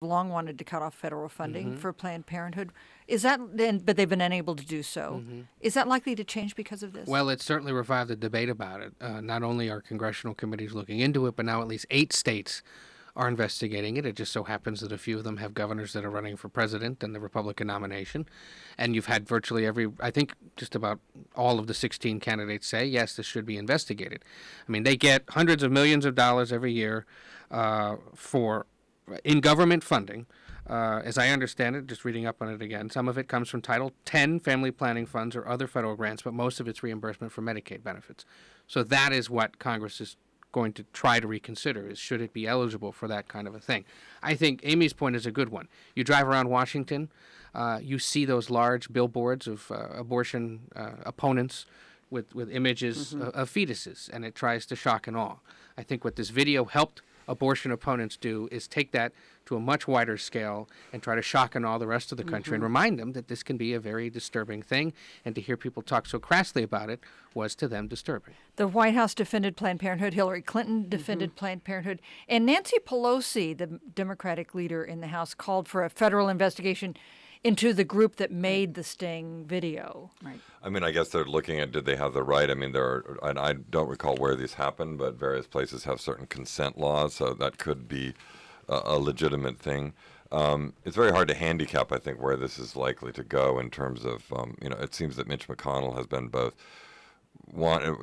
long wanted to cut off federal funding Mm-hmm. for Planned Parenthood. Is that then? But they've been unable to do so. Mm-hmm. Is that likely to change because of this? Well, it certainly revived the debate about it. Not only are congressional committees looking into it, but now at least 8 states are investigating it. It just so happens that a few of them have governors that are running for president in the Republican nomination. And you've had virtually I think just about all of the 16 candidates say, yes, this should be investigated. I mean, they get hundreds of millions of dollars every year in government funding. As I understand it, just reading up on it again, some of it comes from Title X family planning funds or other federal grants, but most of it's reimbursement for Medicaid benefits. So that is what Congress is going to try to reconsider, is should it be eligible for that kind of a thing. I think Amy's point is a good one. You drive around Washington, you see those large billboards of abortion opponents with images of fetuses, and it tries to shock and awe. I think what this video helped abortion opponents do is take that to a much wider scale and try to shock and awe the rest of the country and remind them that this can be a very disturbing thing, and to hear people talk so crassly about it was to them disturbing. The White House defended Planned Parenthood. Hillary Clinton defended Planned Parenthood. And Nancy Pelosi, the Democratic leader in the House, called for a federal investigation into the group that made the sting video. Right. I mean, I guess they're looking at, did they have the right? I mean, and I don't recall where these happened, but various places have certain consent laws, so that could be a legitimate thing. It's very hard to handicap, I think, where this is likely to go in terms of, it seems that Mitch McConnell has been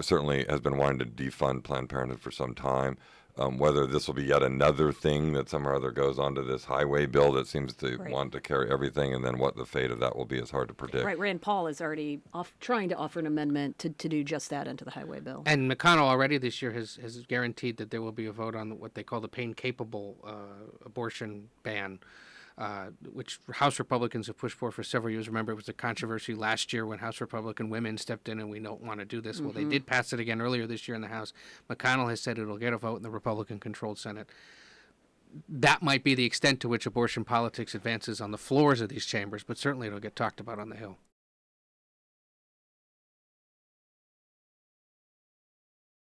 certainly has been wanting to defund Planned Parenthood for some time. Whether this will be yet another thing that somehow or other goes onto this highway bill that seems to want to carry everything, and then what the fate of that will be is hard to predict. Right, Rand Paul is already trying to offer an amendment to do just that into the highway bill. And McConnell already this year has guaranteed that there will be a vote on what they call the pain-capable abortion ban, which House Republicans have pushed for several years. Remember, it was a controversy last year when House Republican women stepped in and we don't want to do this. Well, they did pass it again earlier this year in the House. McConnell has said it'll get a vote in the Republican-controlled Senate. That might be the extent to which abortion politics advances on the floors of these chambers, but certainly it'll get talked about on the Hill.